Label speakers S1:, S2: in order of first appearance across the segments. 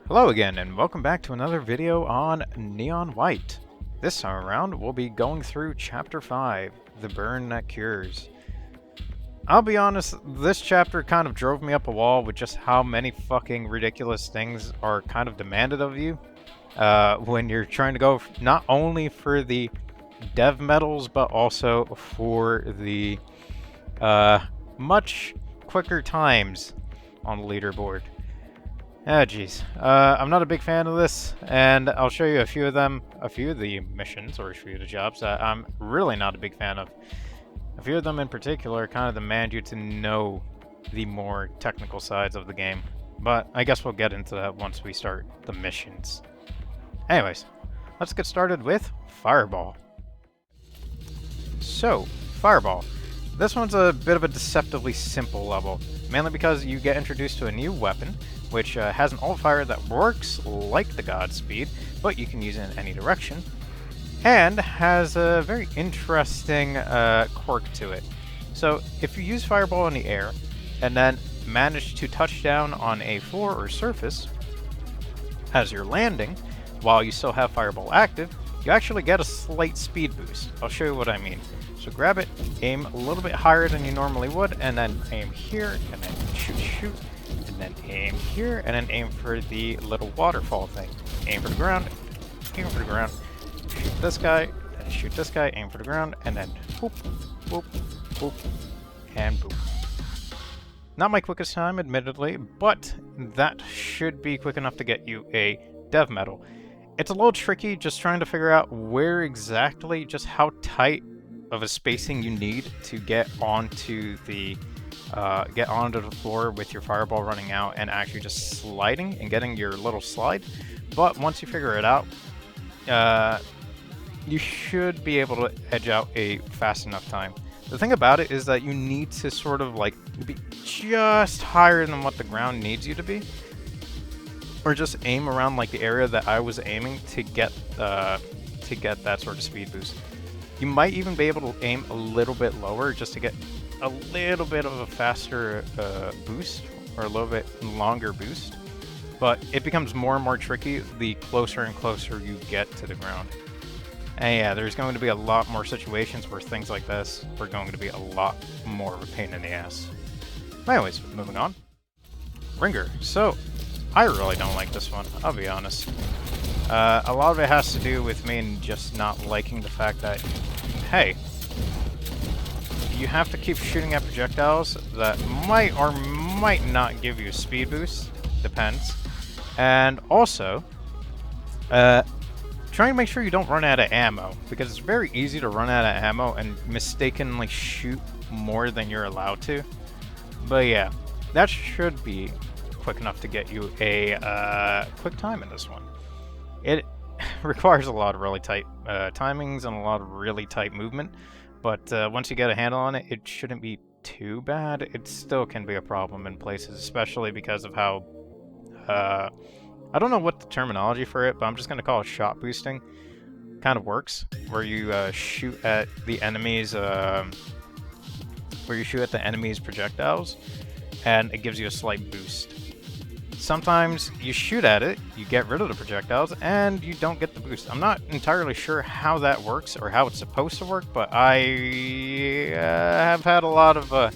S1: Hello again, and welcome back to another video on Neon White. This time around, we'll be going through Chapter 5, The Burn That Cures. I'll be honest, this chapter kind of drove me up a wall with just how many fucking ridiculous things are kind of demanded of you when you're trying to go not only for the dev medals, but also for the much quicker times on the leaderboard. Ah, jeez. I'm not a big fan of this, and I'll show you a few of them, a few of the missions, or a few of the jobs that I'm really not a big fan of. A few of them in particular kind of demand you to know the more technical sides of the game, but I guess we'll get into that once we start the missions. Anyways, let's get started with Fireball. So, Fireball. This one's a bit of a deceptively simple level, mainly because you get introduced to a new weapon, which has an alt-fire that works like the Godspeed, but you can use it in any direction, and has a very interesting quirk to it. So if you use Fireball in the air, and then manage to touch down on a floor or surface as you're landing, while you still have Fireball active, you actually get a slight speed boost. I'll show you what I mean. So grab it, aim a little bit higher than you normally would, and then aim here, and then shoot, and then aim here, and then aim for the little waterfall thing. Aim for the ground, shoot this guy, then shoot this guy, aim for the ground, and then boop, boop, boop, and boop. Not my quickest time, admittedly, but that should be quick enough to get you a dev medal. It's a little tricky just trying to figure out where exactly, just how tight of a spacing you need to get onto the floor with your Fireball running out and actually just sliding and getting your little slide. But once you figure it out, you should be able to edge out a fast enough time. The thing about it is that you need to sort of like be just higher than what the ground needs you to be, or just aim around like the area that I was aiming to get that sort of speed boost. You might even be able to aim a little bit lower just to get a little bit of a faster boost, or a little bit longer boost. But it becomes more and more tricky the closer and closer you get to the ground. And yeah, there's going to be a lot more situations where things like this are going to be a lot more of a pain in the ass. Anyways, moving on. Ringer. So, I really don't like this one, I'll be honest. A lot of it has to do with me just not liking the fact that, hey, you have to keep shooting at projectiles that might or might not give you a speed boost, depends. And also, try and make sure you don't run out of ammo, because it's very easy to run out of ammo and mistakenly shoot more than you're allowed to. But yeah, that should be quick enough to get you a quick time in this one. It requires a lot of really tight timings and a lot of really tight movement, but once you get a handle on it, it shouldn't be too bad. It still can be a problem in places, especially because of how, I don't know what the terminology for it, but I'm just going to call it shot boosting. Kind of works, where you shoot at the enemies, projectiles, and it gives you a slight boost. Sometimes you shoot at it, you get rid of the projectiles, and you don't get the boost. I'm not entirely sure how that works or how it's supposed to work, but I have had a lot of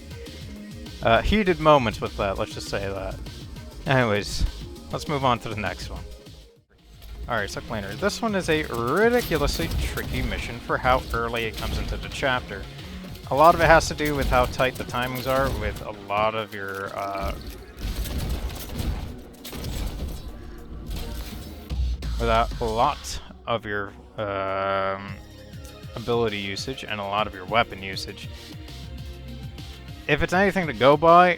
S1: heated moments with that, let's just say that. Anyways, let's move on to the next one. Alright, so Planer. This one is a ridiculously tricky mission for how early it comes into the chapter. A lot of it has to do with how tight the timings are with a lot of your ability usage and a lot of your weapon usage. If it's anything to go by,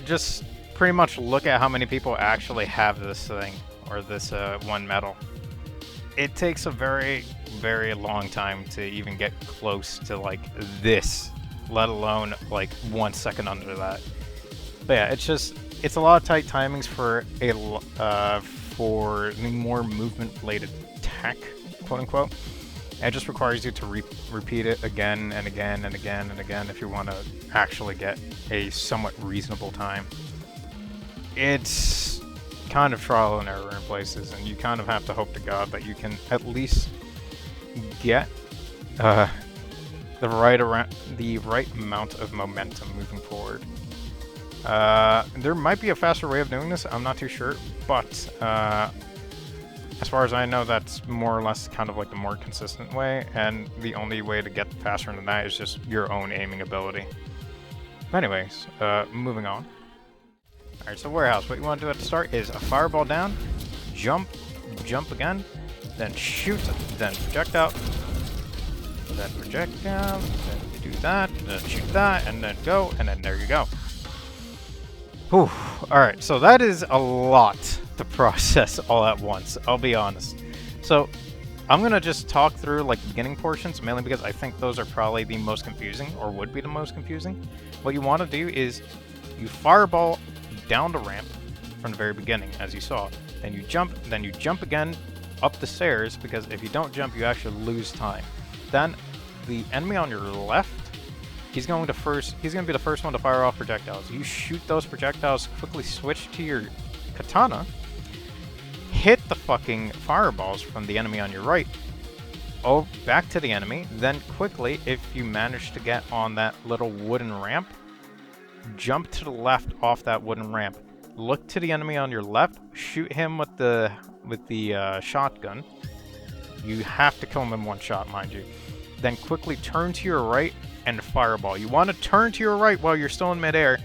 S1: just pretty much look at how many people actually have this thing, or this one medal. It takes a very, very long time to even get close to like this, let alone like 1 second under that. But yeah, it's a lot of tight timings for the more movement-related tech, quote-unquote. It just requires you to repeat it again and again and again and again if you want to actually get a somewhat reasonable time. It's kind of trial and error in places, and you kind of have to hope to God that you can at least get the right amount of momentum moving forward. There might be a faster way of doing this, I'm not too sure, but as far as I know, that's more or less kind of like the more consistent way, and the only way to get faster than that is just your own aiming ability. Anyways, moving on. Alright, so warehouse, what you want to do at the start is a fireball down, jump again, then shoot, then projectile, then do that, then shoot that, and then go, and then there you go. Whew. Alright, so that is a lot to process all at once, I'll be honest. So, I'm going to just talk through like the beginning portions, mainly because I think those are probably the most confusing, or would be the most confusing. What you want to do is, you fireball down the ramp from the very beginning, as you saw. Then you jump again up the stairs, because if you don't jump, you actually lose time. Then, the enemy on your left, he's going to be the first one to fire off projectiles. You shoot those projectiles, quickly switch to your katana, hit the fucking fireballs from the enemy on your right, back to the enemy, then quickly, if you manage to get on that little wooden ramp, jump to the left off that wooden ramp, look to the enemy on your left, shoot him with the shotgun. You have to kill him in one shot, mind you. Then quickly turn to your right and fireball. You want to turn to your right while you're still in midair,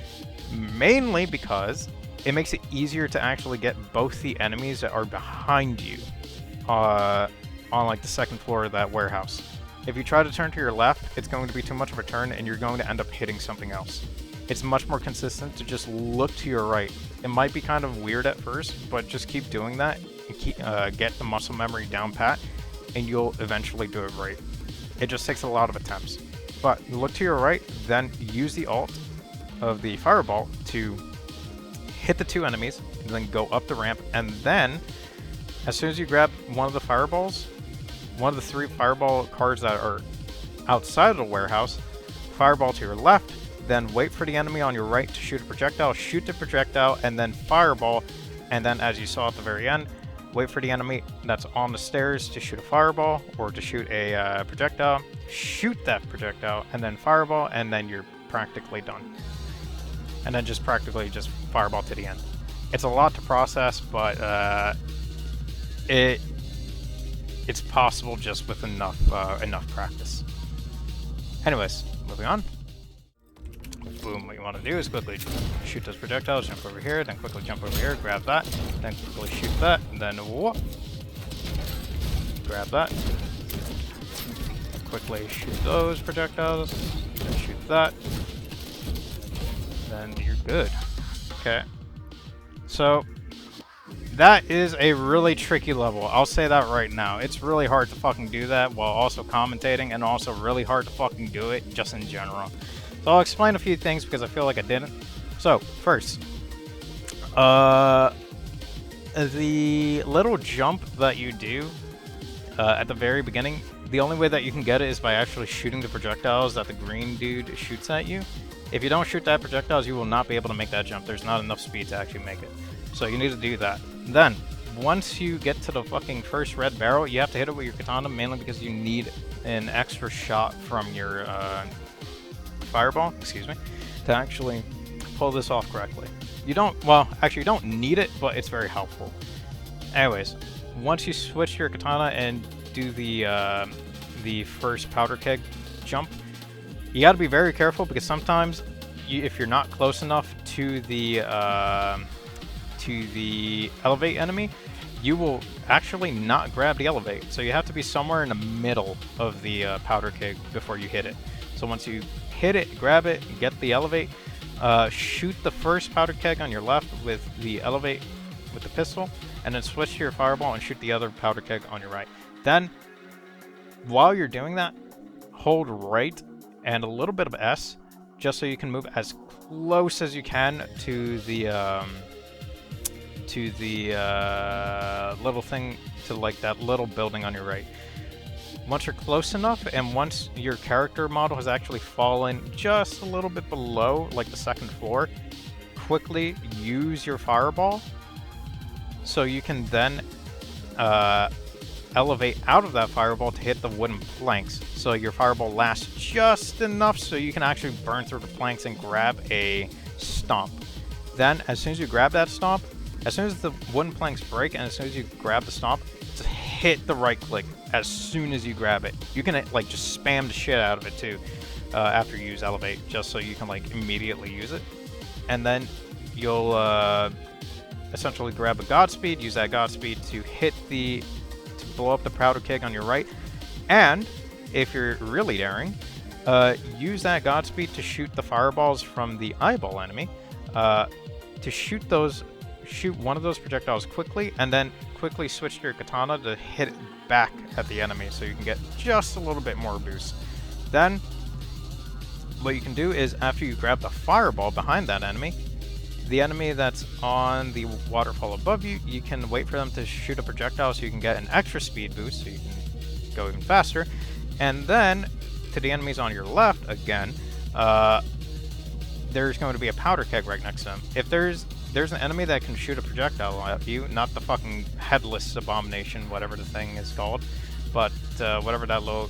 S1: mainly because it makes it easier to actually get both the enemies that are behind you on like the second floor of that warehouse. If you try to turn to your left, it's going to be too much of a turn and you're going to end up hitting something else. It's much more consistent to just look to your right. It might be kind of weird at first, but just keep doing that and get the muscle memory down pat, and you'll eventually do it right. It just takes a lot of attempts. But look to your right, then use the alt of the fireball to hit the two enemies, and then go up the ramp, and then as soon as you grab one of the fireballs, one of the 3 fireball cards that are outside of the warehouse, fireball to your left, then wait for the enemy on your right to shoot a projectile, shoot the projectile, and then fireball, and then as you saw at the very end, wait for the enemy that's on the stairs to shoot a fireball, or to shoot a projectile, shoot that projectile, and then fireball, and then you're practically done. And then just practically just fireball to the end. It's a lot to process, but it's possible just with enough practice. Anyways, moving on. Boom, what you want to do is quickly shoot those projectiles, jump over here, then quickly jump over here, grab that, then quickly shoot that, and then whoop, grab that, quickly shoot those projectiles, then shoot that, then you're good. Okay, so that is a really tricky level, I'll say that right now. It's really hard to fucking do that while also commentating, and also really hard to fucking do it just in general. So I'll explain a few things because I feel like I didn't. So, first, the little jump that you do at the very beginning, the only way that you can get it is by actually shooting the projectiles that the green dude shoots at you. If you don't shoot that projectiles, you will not be able to make that jump. There's not enough speed to actually make it. So you need to do that. Then, once you get to the fucking first red barrel, you have to hit it with your katana, mainly because you need an extra shot from your fireball, excuse me, to actually pull this off correctly. You don't, well, actually you don't need it, but it's very helpful. Anyways, once you switch your katana and do the first powder keg jump, you got to be very careful because sometimes if you're not close enough to the elevate enemy, you will actually not grab the elevate. So you have to be somewhere in the middle of the powder keg before you hit it. So once you hit it, grab it, get the elevate, shoot the first powder keg on your left with the elevate with the pistol, and then switch to your fireball and shoot the other powder keg on your right. Then, while you're doing that, hold right and a little bit of S, just so you can move as close as you can to the little thing, to like that little building on your right. Once you're close enough, and once your character model has actually fallen just a little bit below, like the second floor, quickly use your fireball so you can then elevate out of that fireball to hit the wooden planks. So your fireball lasts just enough so you can actually burn through the planks and grab a stomp. Then, as soon as you grab that stomp, as soon as the wooden planks break and as soon as you grab the stomp, just hit the right click as soon as you grab it. You can like just spam the shit out of it too after you use elevate, just so you can like immediately use it. And then you'll essentially grab a Godspeed, use that Godspeed to blow up the powder keg on your right, and if you're really daring, use that Godspeed to shoot the fireballs from the eyeball enemy, to shoot one of those projectiles quickly, and then quickly switch to your katana to hit it back at the enemy so you can get just a little bit more boost. Then what you can do is, after you grab the fireball behind that enemy, the enemy that's on the waterfall above you, you can wait for them to shoot a projectile so you can get an extra speed boost so you can go even faster. And then, to the enemies on your left, again, there's going to be a powder keg right next to them. If there's an enemy that can shoot a projectile at you, not the fucking headless abomination, whatever the thing is called, but whatever that little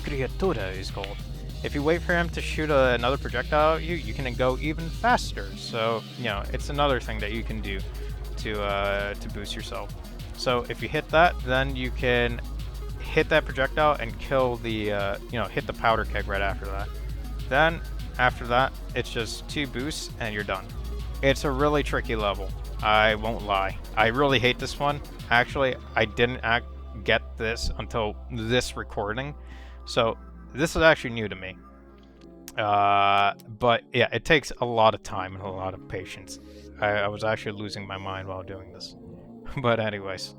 S1: criatura is called. If you wait for him to shoot another projectile at you, you can go even faster. So, you know, it's another thing that you can do to boost yourself. So if you hit that, then you can hit that projectile and kill the, hit the powder keg right after that. Then, after that, it's just 2 boosts and you're done. It's a really tricky level, I won't lie. I really hate this one. Actually, I didn't get this until this recording. So, this is actually new to me. But yeah, it takes a lot of time and a lot of patience. I was actually losing my mind while doing this. But anyways,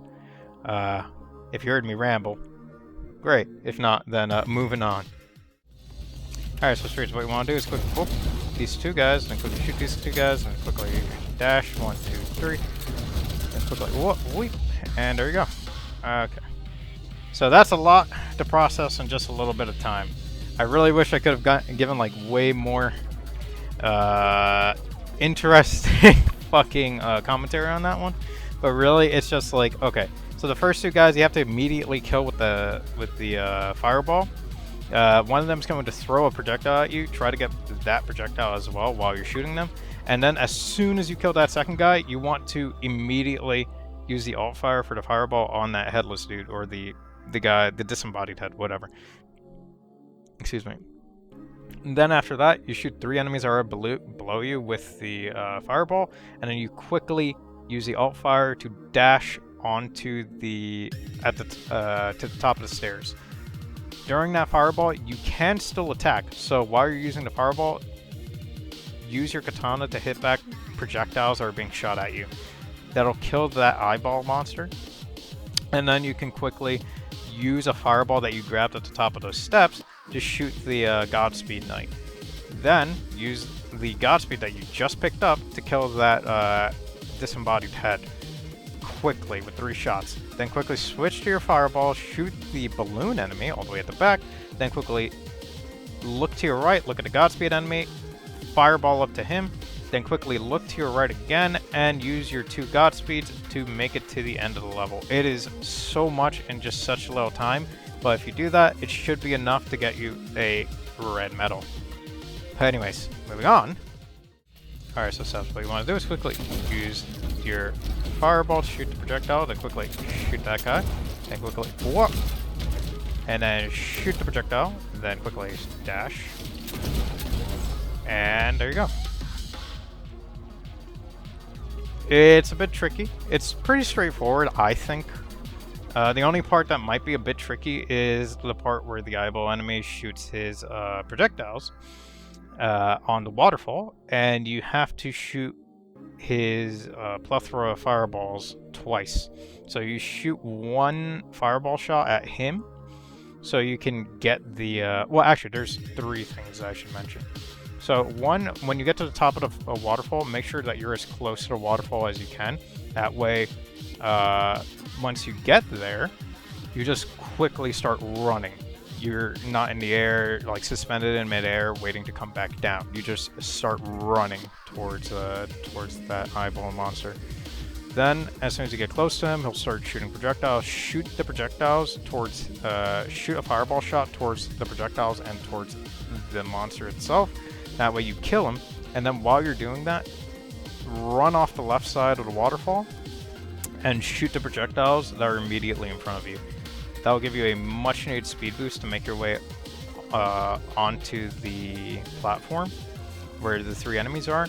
S1: if you heard me ramble, great. If not, then moving on. Alright, so what you want to do is quickly whoop these 2 guys, then quickly shoot these 2 guys, and quickly dash 1, 2, 3, then quickly whoop, weep, and there you go. Okay. So that's a lot to process in just a little bit of time. I really wish I could have given like way more interesting fucking commentary on that one. But really, it's just like, okay, so the first 2 guys you have to immediately kill with the fireball. One of them is going to throw a projectile at you. Try to get that projectile as well while you're shooting them. And then as soon as you kill that second guy, you want to immediately use the alt fire for the fireball on that headless dude, or the guy, the disembodied head, whatever. Excuse me. And then after that, you shoot 3 enemies that are below you with the fireball, and then you quickly use the alt fire to dash onto to the top of the stairs. During that fireball, you can still attack. So while you're using the fireball, use your katana to hit back projectiles that are being shot at you. That'll kill that eyeball monster. And then you can quickly use a fireball that you grabbed at the top of those steps to shoot the Godspeed Knight. Then use the Godspeed that you just picked up to kill that disembodied head quickly with 3 shots. Then quickly switch to your fireball, shoot the balloon enemy all the way at the back, then quickly look to your right, look at the Godspeed enemy, fireball up to him, then quickly look to your right again and use your 2 Godspeeds to make it to the end of the level. It is so much in just such a little time, but if you do that, it should be enough to get you a red medal. Anyways, moving on. Alright, so Seth, what you want to do is quickly use your fireball to shoot the projectile, then quickly shoot that guy, then quickly whoop, and then shoot the projectile, then quickly dash, and there you go. It's a bit tricky. It's pretty straightforward, I think. The only part that might be a bit tricky is the part where the eyeball enemy shoots his projectiles on the waterfall, and you have to shoot his plethora of fireballs twice. So you shoot 1 fireball shot at him, so you can get the... well, actually, there's 3 things I should mention. So 1, when you get to the top of the waterfall, make sure that you're as close to the waterfall as you can. That way, once you get there, you just quickly start running. You're not in the air, like suspended in midair, waiting to come back down. You just start running towards that eyeball monster. Then, as soon as you get close to him, he'll start shooting projectiles. Shoot the projectiles towards, shoot a fireball shot towards the projectiles and towards the monster itself. That way you kill him, and then while you're doing that, run off the left side of the waterfall and shoot the projectiles that are immediately in front of you. That will give you a much needed speed boost to make your way onto the platform where the 3 enemies are.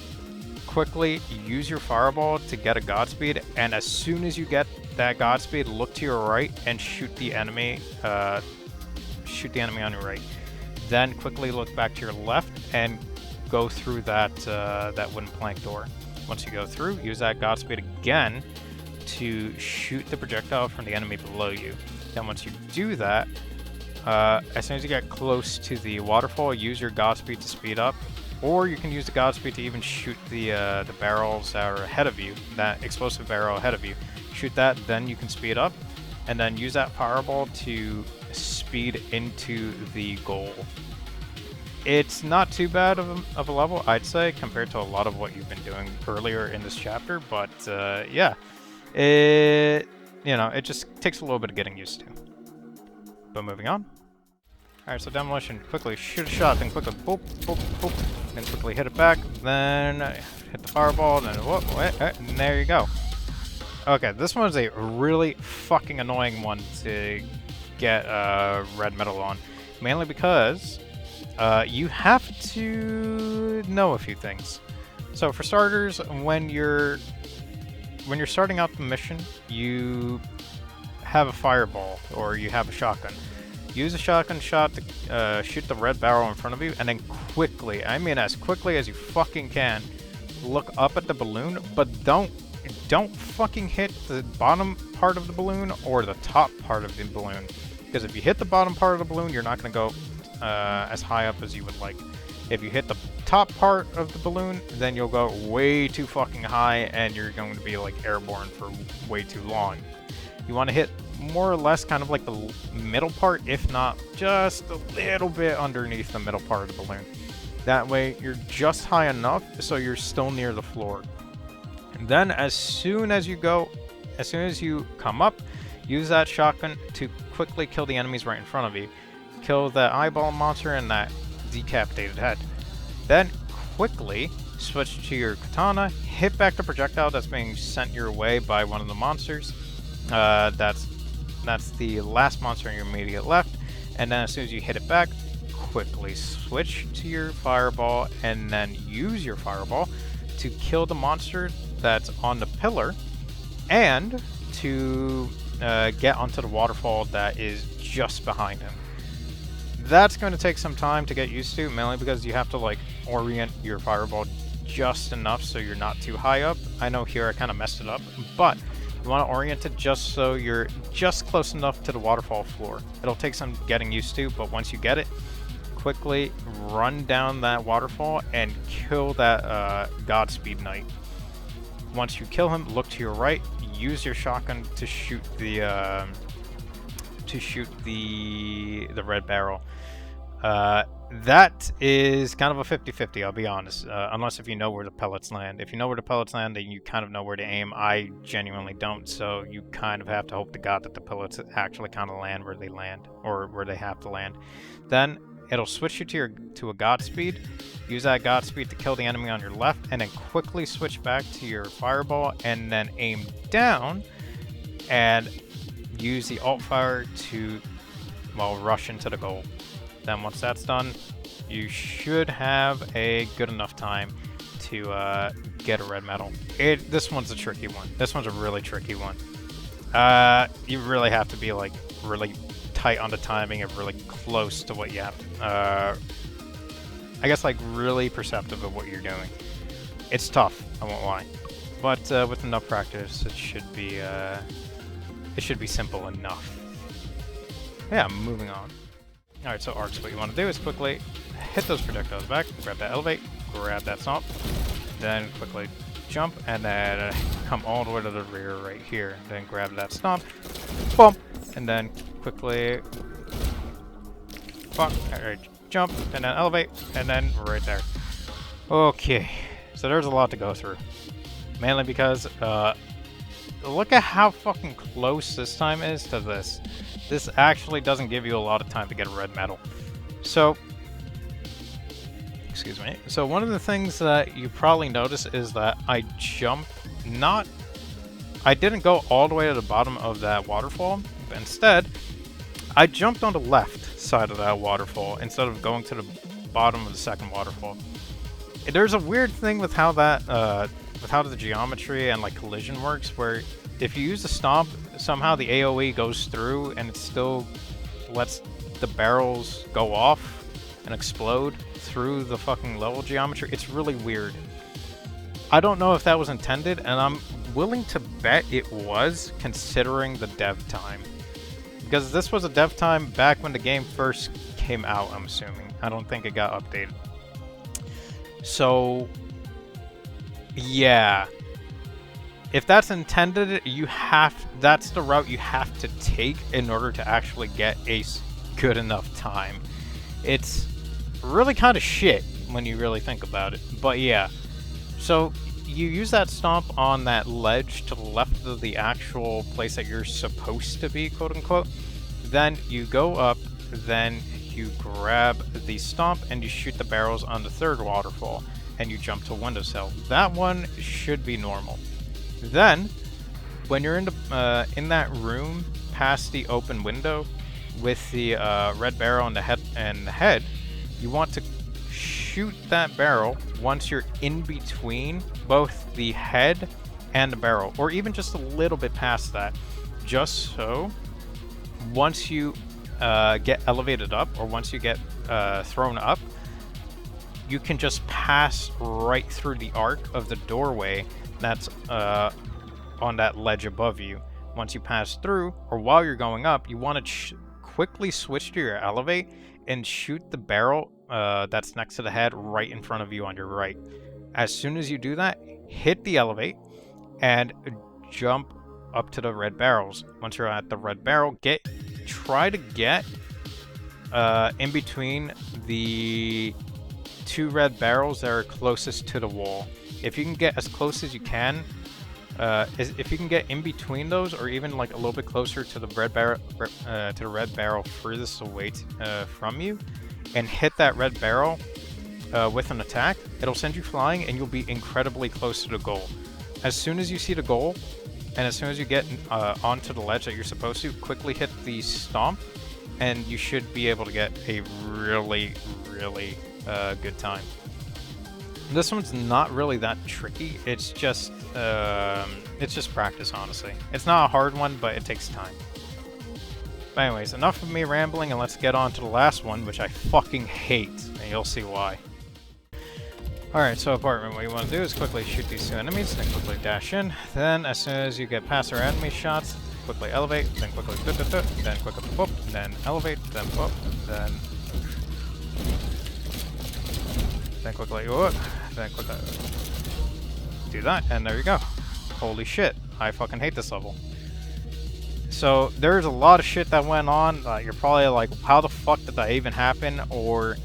S1: Quickly use your fireball to get a Godspeed, and as soon as you get that Godspeed, look to your right and shoot the enemy on your right. Then quickly look back to your left and go through that that wooden plank door. Once you go through, use that Godspeed again to shoot the projectile from the enemy below you. Then once you do that, as soon as you get close to the waterfall, use your Godspeed to speed up, or you can use the Godspeed to even shoot the barrels that are ahead of you, that explosive barrel ahead of you. Shoot that, then you can speed up, and then use that fireball to speed into the goal. It's not too bad of a level, I'd say, compared to a lot of what you've been doing earlier in this chapter, but yeah, it just takes a little bit of getting used to. But moving on. Alright, so Demolition, quickly shoot a shot, then quickly boop, boop, boop, then quickly hit it back, then hit the fireball, then whoop, and there you go. Okay, this one's a really fucking annoying one to get red metal on, mainly because you have to know a few things. So for starters, when you're starting out the mission, you have a fireball or you have a shotgun. Use a shotgun shot to shoot the red barrel in front of you, and then quickly, I mean as quickly as you fucking can, look up at the balloon, but don't fucking hit the bottom part of the balloon or the top part of the balloon. Because if you hit the bottom part of the balloon, you're not going to go as high up as you would like. If you hit the top part of the balloon, then you'll go way too fucking high and you're going to be like airborne for way too long. You want to hit more or less kind of like the middle part, if not just a little bit underneath the middle part of the balloon. That way you're just high enough so you're still near the floor. And then as soon as you come up, use that shotgun to quickly kill the enemies right in front of you. Kill that eyeball monster and that decapitated head. Then quickly switch to your katana, hit back the projectile that's being sent your way by one of the monsters. That's the last monster on your immediate left, and then as soon as you hit it back, quickly switch to your fireball and then use your fireball to kill the monster that's on the pillar and to get onto the waterfall that is just behind him. That's going to take some time to get used to, mainly because you have to like orient your fireball just enough so you're not too high up. I know here I kind of messed it up, but you want to orient it just so you're just close enough to the waterfall floor. It'll take some getting used to, but once you get it, quickly run down that waterfall and kill that Godspeed Knight. Once you kill him, look to your right, use your shotgun to shoot the red barrel. That is kind of a 50-50, I'll be honest, unless if you know where the pellets land. If you know where the pellets land, then you kind of know where to aim. I genuinely don't, so you kind of have to hope to God that the pellets actually kind of land where they land, or where they have to land. Then it'll switch you to a Godspeed. Use that Godspeed to kill the enemy on your left, and then quickly switch back to your fireball, and then aim down, and use the alt fire to, well, rush into the goal. Then once that's done, you should have a good enough time to get a red medal. This one's a tricky one. This one's a really tricky one. You really have to be like really tight on the timing and really close to what you have to, I guess like really perceptive of what you're doing. It's tough, I won't lie. But with enough practice, it should be simple enough. Yeah, moving on. Alright, so arcs, what you want to do is quickly hit those projectiles back, grab that elevate, grab that stomp, then quickly jump, and then come all the way to the rear right here. Then grab that stomp, bump, and then quickly jump, and then elevate, and then right there. Okay, so there's a lot to go through. Mainly because look at how fucking close this time is to this. This actually doesn't give you a lot of time to get a red medal. So, excuse me. So one of the things that you probably notice is that I jumped I didn't go all the way to the bottom of that waterfall, but instead, I jumped on the left side of that waterfall instead of going to the bottom of the second waterfall. There's a weird thing with how the geometry and like collision works, where if you use the stomp, somehow the AoE goes through and it still lets the barrels go off and explode through the fucking level geometry. It's really weird. I don't know if that was intended, and I'm willing to bet it was, considering the dev time. Because this was a dev time back when the game first came out, I'm assuming. I don't think it got updated. So, yeah. If that's intended, that's the route you have to take in order to actually get a good enough time. It's really kind of shit when you really think about it. But yeah. So, you use that stomp on that ledge to the left of the actual place that you're supposed to be, quote unquote. Then you go up, then you grab the stomp and you shoot the barrels on the third waterfall, and you jump to windowsill. That one should be normal. Then, when you're in that room past the open window with the red barrel and the head, you want to shoot that barrel once you're in between both the head and the barrel, or even just a little bit past that, just so once you get elevated up, or once you get thrown up, you can just pass right through the arc of the doorway that's on that ledge above you. Once you pass through, or while you're going up, you want to quickly switch to your elevate and shoot the barrel that's next to the head right in front of you on your right. As soon as you do that, hit the elevate and jump up to the red barrels. Once you're at the red barrel, try to get in between the two red barrels that are closest to the wall. If you can get as close as you can, if you can get in between those, or even like a little bit closer to the red barrel furthest away from you, and hit that red barrel with an attack, it'll send you flying and you'll be incredibly close to the goal. As soon as you see the goal, and as soon as you get onto the ledge that you're supposed to, quickly hit the stomp, and you should be able to get a really, really good time. This one's not really that tricky. It's just practice, honestly. It's not a hard one, but it takes time. But anyways, enough of me rambling, and let's get on to the last one, which I fucking hate, and you'll see why. Alright, so apartment, what you want to do is quickly shoot these two enemies, then quickly dash in. Then, as soon as you get past our enemy shots, quickly elevate, then quickly then quickly whoop, then elevate, then whoop, then quickly whoop, then quickly do that, and there you go. Holy shit, I fucking hate this level. So, there's a lot of shit that went on. You're probably like, how the fuck did that even happen? Or,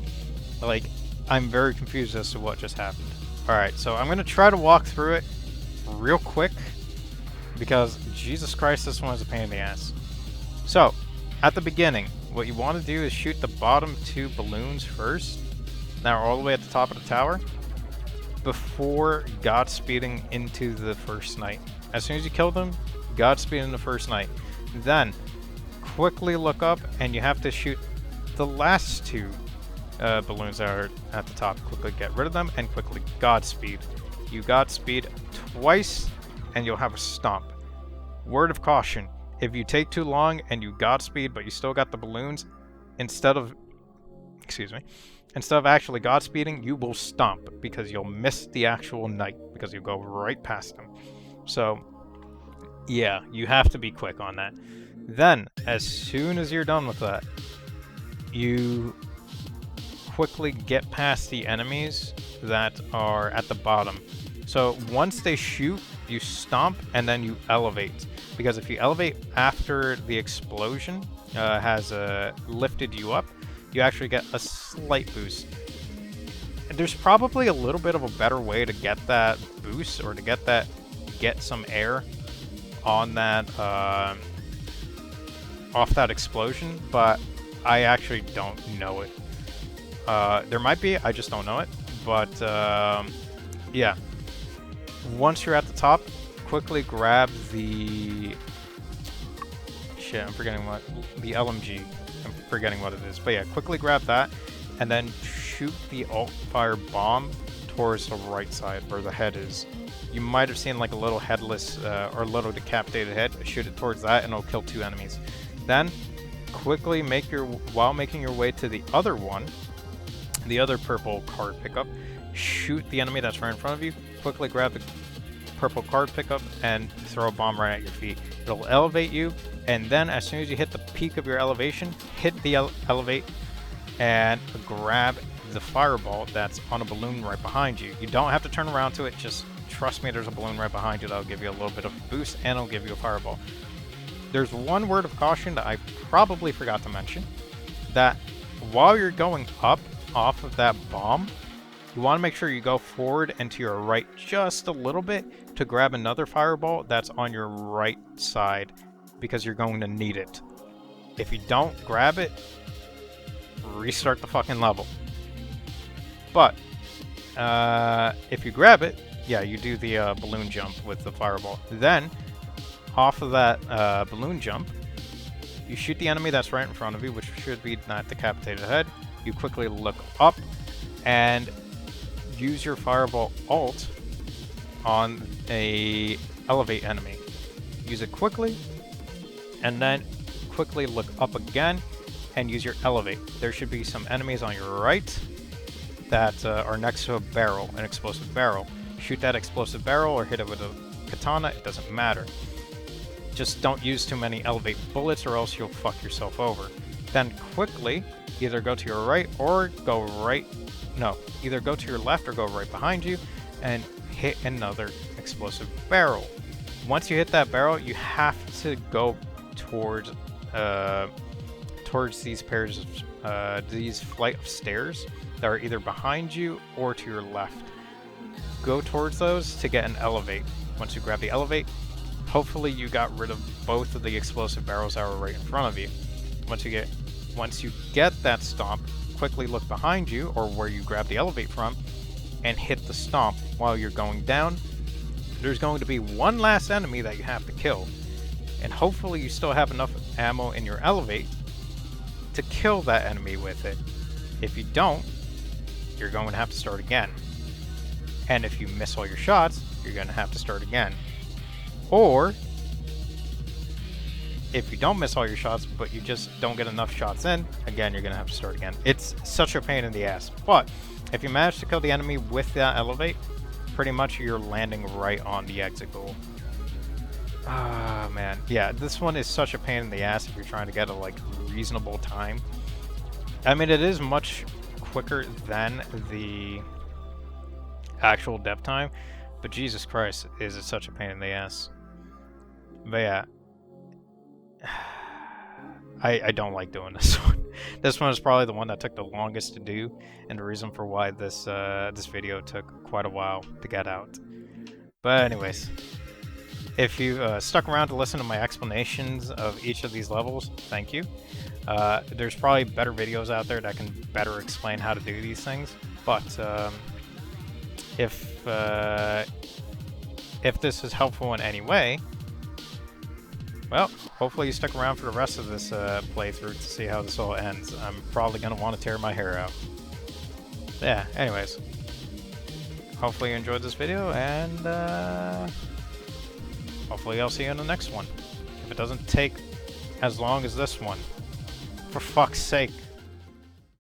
S1: like, I'm very confused as to what just happened. Alright, so I'm going to try to walk through it real quick, because Jesus Christ, this one is a pain in the ass. So, at the beginning, what you want to do is shoot the bottom two balloons first, that are all the way at the top of the tower, before Godspeeding into the first knight. As soon as you kill them, Godspeed in the first knight. Then, quickly look up, and you have to shoot the last two balloons that are at the top. Quickly get rid of them, and quickly Godspeed. You Godspeed twice, and you'll have a stomp. Word of caution, if you take too long and you Godspeed, but you still got the balloons, instead of actually Godspeeding, you will stomp, because you'll miss the actual knight, because you go right past him. So, yeah, you have to be quick on that. Then, as soon as you're done with that, you quickly get past the enemies that are at the bottom. So once they shoot, you stomp, and then you elevate. Because if you elevate after the explosion has lifted you up, you actually get a slight boost. And there's probably a little bit of a better way to get that boost, or to get some air on that off that explosion, but I actually don't know it. There might be, I just don't know it. But yeah, once you're at the top, quickly grab the shit. I'm forgetting what the LMG. I'm forgetting what it is, but yeah, quickly grab that, and then shoot the alt-fire bomb towards the right side where the head is. You might have seen like a little headless or little decapitated head. Shoot it towards that, and it'll kill 2 enemies. Then, quickly while making your way to the other one, the other purple card pickup, shoot the enemy that's right in front of you. Quickly grab the purple card pickup and throw a bomb right at your feet. It'll elevate you, and then as soon as you hit the peak of your elevation, hit the elevate and grab the fireball that's on a balloon right behind you. You don't have to turn around to it, just trust me, there's a balloon right behind you that'll give you a little bit of a boost, and it'll give you a fireball. There's one word of caution that I probably forgot to mention, that while you're going up off of that bomb, you want to make sure you go forward and to your right just a little bit to grab another fireball that's on your right side, because you're going to need it. If you don't grab it, restart the fucking level. But if you grab it, yeah, you do the balloon jump with the fireball. Then, off of that balloon jump, you shoot the enemy that's right in front of you, which should be that decapitated head. You quickly look up and use your fireball alt on a elevate enemy. Use it quickly, and then quickly look up again and use your elevate. There should be some enemies on your right that are next to a barrel, an explosive barrel. Shoot that explosive barrel or hit it with a katana, it doesn't matter. Just don't use too many elevate bullets or else you'll fuck yourself over. Then quickly, either go to your right or go right, no, either go to your left or go right behind you and hit another explosive barrel. Once you hit that barrel, you have to go towards these these flight of stairs that are either behind you or to your left. Go towards those to get an elevate. Once you grab the elevate, hopefully you got rid of both of the explosive barrels that were right in front of you. Once you get that stomp, quickly look behind you or where you grab the elevate from and hit the stomp. While you're going down, there's going to be one last enemy that you have to kill, and hopefully you still have enough ammo in your elevate to kill that enemy with it. If you don't, you're going to have to start again. And if you miss all your shots, you're going to have to start again. Or, if you don't miss all your shots, but you just don't get enough shots in, again, you're going to have to start again. It's such a pain in the ass. But, if you manage to kill the enemy with that elevate, pretty much you're landing right on the exit goal. Ah, man. Yeah, this one is such a pain in the ass if you're trying to get a, like, reasonable time. I mean, it is much quicker than the actual depth time, but Jesus Christ, is it such a pain in the ass. But yeah, I don't like doing this one. This one is probably the one that took the longest to do, and the reason for why this video took quite a while to get out. But anyways, if you stuck around to listen to my explanations of each of these levels, thank you. There's probably better videos out there that can better explain how to do these things, but if this is helpful in any way, well, hopefully you stuck around for the rest of this playthrough to see how this all ends. I'm probably going to want to tear my hair out. Yeah, anyways. Hopefully you enjoyed this video, and hopefully I'll see you in the next one. If it doesn't take as long as this one. For fuck's sake.